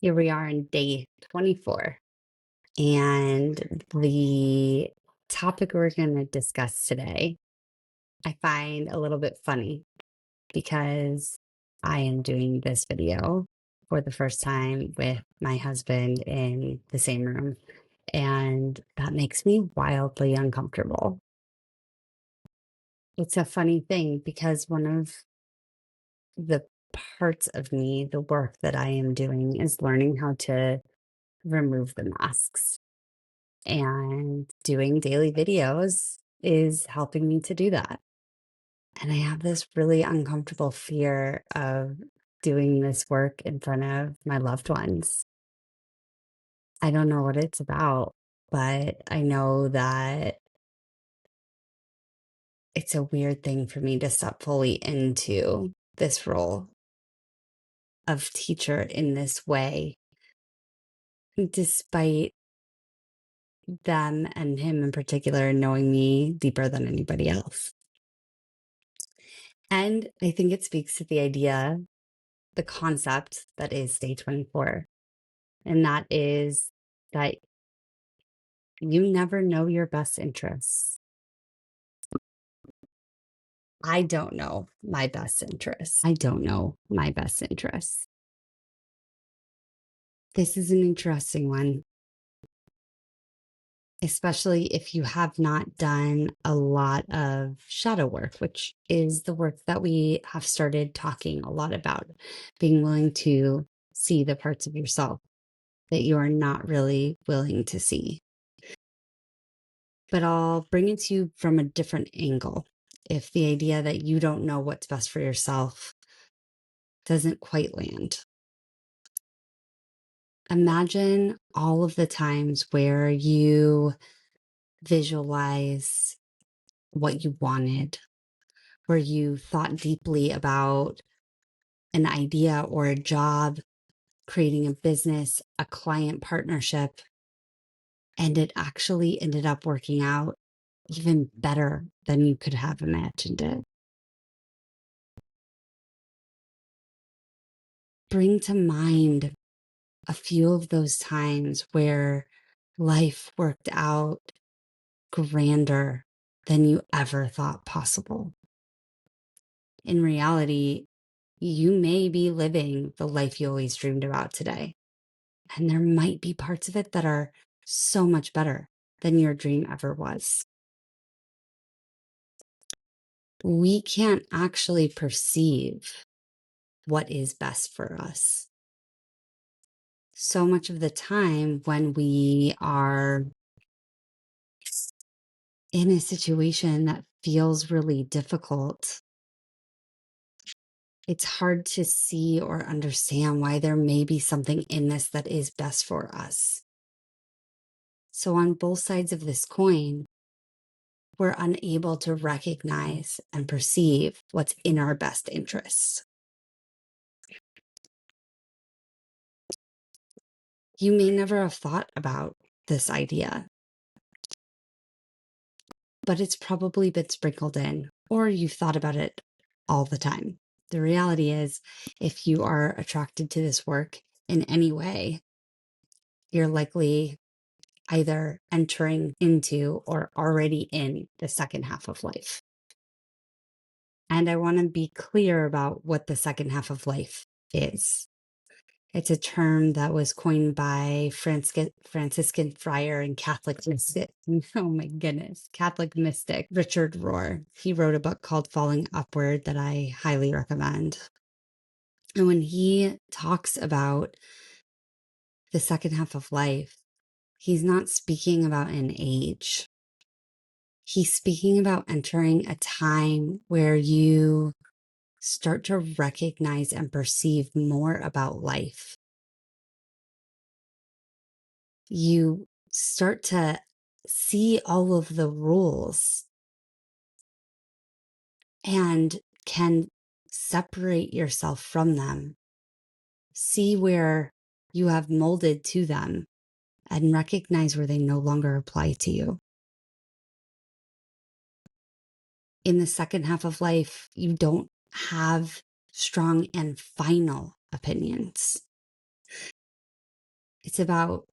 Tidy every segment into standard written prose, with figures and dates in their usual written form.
Here we are on day 24. And the topic we're going to discuss today, I find a little bit funny because I am doing this video for the first time with my husband in the same room. And that makes me wildly uncomfortable. It's a funny thing because one of the parts of me, the work that I am doing, is learning how to remove the masks. And doing daily videos is helping me to do that. And I have this really uncomfortable fear of doing this work in front of my loved ones. I don't know what it's about, but I know that it's a weird thing for me to step fully into this role of teacher in this way, despite them and him in particular knowing me deeper than anybody else. And I think it speaks to the idea, the concept that is day 24. And that is that you never know your best interests. I don't know my best interests. I don't know my best interests. This is an interesting one, especially if you have not done a lot of shadow work, which is the work that we have started talking a lot about, being willing to see the parts of yourself that you are not really willing to see. But I'll bring it to you from a different angle. If the idea that you don't know what's best for yourself doesn't quite land, imagine all of the times where you visualize what you wanted, where you thought deeply about an idea or a job, creating a business, a client partnership, and it actually ended up working out even better than you could have imagined it. Bring to mind a few of those times where life worked out grander than you ever thought possible. In reality, you may be living the life you always dreamed about today. And there might be parts of it that are so much better than your dream ever was. We can't actually perceive what is best for us. So much of the time when we are in a situation that feels really difficult, it's hard to see or understand why there may be something in this that is best for us. So on both sides of this coin, we're unable to recognize and perceive what's in our best interests. You may never have thought about this idea, but it's probably been sprinkled in, or you've thought about it all the time. The reality is, if you are attracted to this work in any way, you're likely either entering into or already in the second half of life. And I want to be clear about what the second half of life is. It's a term that was coined by Franciscan friar and Catholic mystic. Oh my goodness, Catholic mystic Richard Rohr. He wrote a book called Falling Upward that I highly recommend. And when he talks about the second half of life, he's not speaking about an age. He's speaking about entering a time where you start to recognize and perceive more about life. You start to see all of the rules and can separate yourself from them, see where you have molded to them, and recognize where they no longer apply to you. In the second half of life, you don't have strong and final opinions. It's about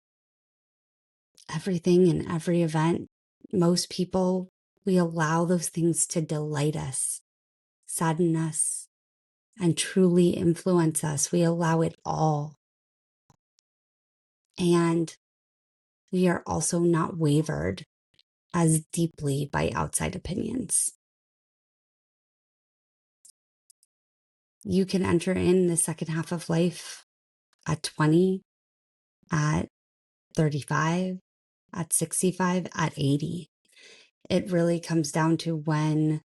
everything and every event. Most people, we allow those things to delight us, sadden us, and truly influence us. We allow it all. And we are also not wavered as deeply by outside opinions. You can enter in the second half of life at 20, at 35, at 65, at 80. It really comes down to when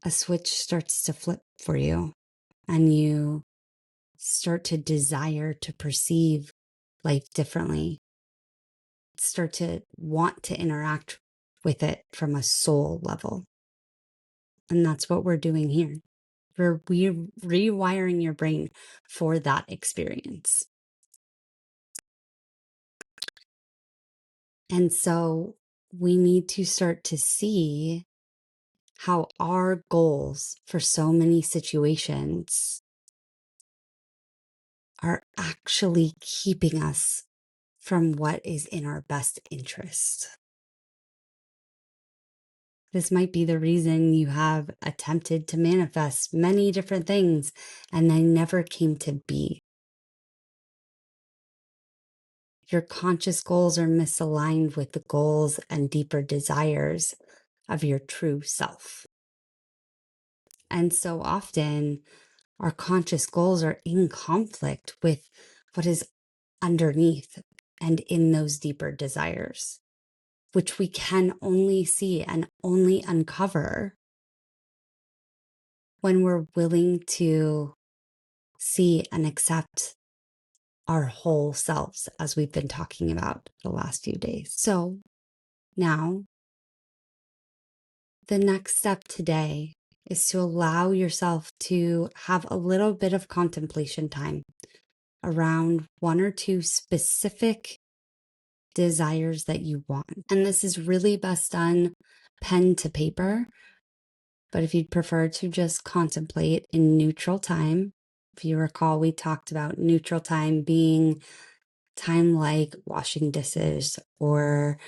a switch starts to flip for you and you start to desire to perceive life differently, start to want to interact with it from a soul level. And that's what we're doing here. We're rewiring your brain for that experience. And so we need to start to see how our goals for so many situations are actually keeping us from what is in our best interest. This might be the reason you have attempted to manifest many different things and they never came to be. Your conscious goals are misaligned with the goals and deeper desires of your true self. And so often, our conscious goals are in conflict with what is underneath and in those deeper desires, which we can only see and only uncover when we're willing to see and accept our whole selves, as we've been talking about the last few days. So now, the next step today is to allow yourself to have a little bit of contemplation time around one or two specific desires that you want. And this is really best done pen to paper. But if you'd prefer to just contemplate in neutral time, if you recall, we talked about neutral time being time like washing dishes or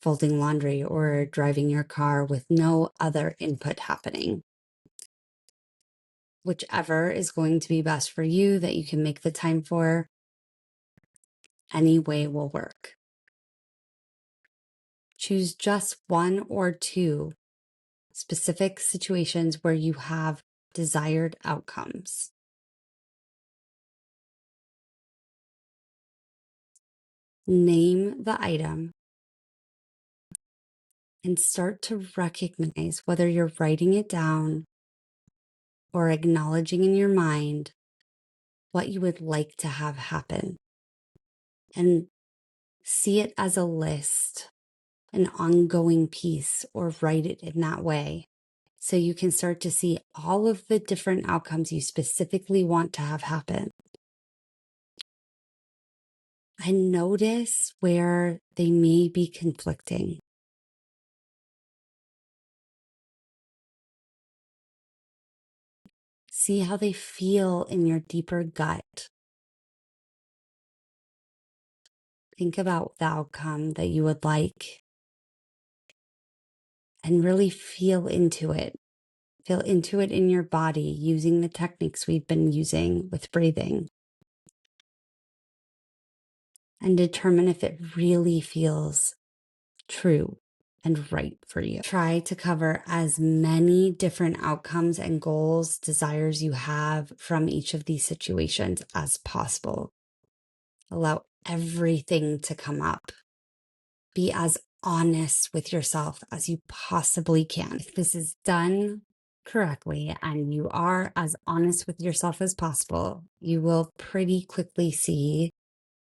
folding laundry or driving your car with no other input happening. Whichever is going to be best for you that you can make the time for, any way will work. Choose just one or two specific situations where you have desired outcomes. Name the item and start to recognize, whether you're writing it down or acknowledging in your mind, what you would like to have happen. And see it as a list, an ongoing piece, or write it in that way. So you can start to see all of the different outcomes you specifically want to have happen. And notice where they may be conflicting. See how they feel in your deeper gut. Think about the outcome that you would like and really feel into it. Feel into it in your body using the techniques we've been using with breathing. And determine if it really feels true and right for you. Try to cover as many different outcomes and goals, desires you have from each of these situations as possible. Allow everything to come up. Be as honest with yourself as you possibly can. If this is done correctly and you are as honest with yourself as possible, you will pretty quickly see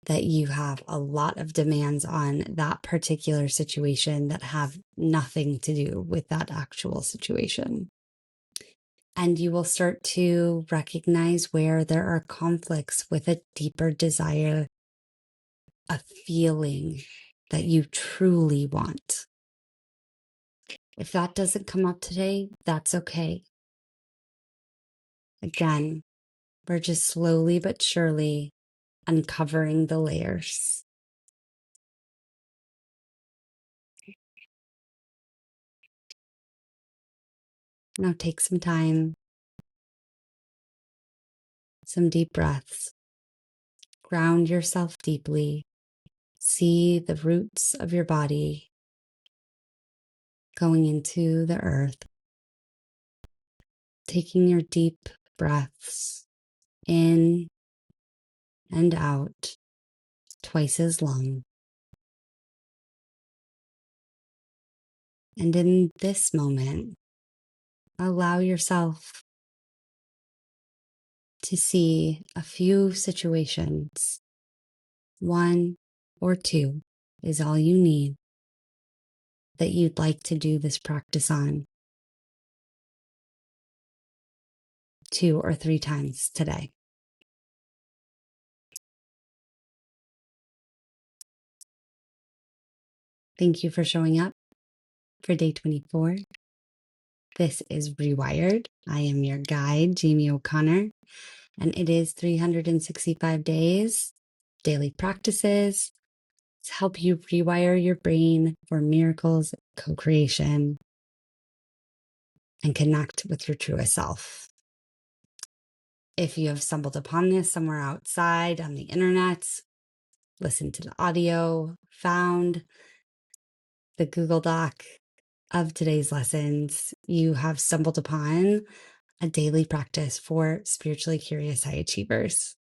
that you have a lot of demands on that particular situation that have nothing to do with that actual situation. And you will start to recognize where there are conflicts with a deeper desire, a feeling that you truly want. If that doesn't come up today, that's okay. Again, we're just slowly but surely uncovering the layers. Now take some time, some deep breaths. Ground yourself deeply. See the roots of your body going into the earth. Taking your deep breaths in and out twice as long. And in this moment, allow yourself to see a few situations. 1 or 2 is all you need that you'd like to do this practice on 2 or 3 times today. Thank you for showing up for day 24. This is ReWired. I am your guide, Jamie O'Connor, and it is 365 days, daily practices to help you rewire your brain for miracles, co-creation, and connect with your truest self. If you have stumbled upon this somewhere outside on the internet, listened to the audio, found the Google Doc of today's lessons, you have stumbled upon a daily practice for spiritually curious high achievers.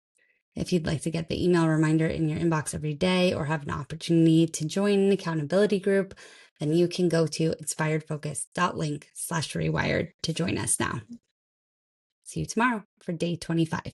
If you'd like to get the email reminder in your inbox every day or have an opportunity to join an accountability group, then you can go to inspiredfocus.link/rewired to join us now. See you tomorrow for day 25.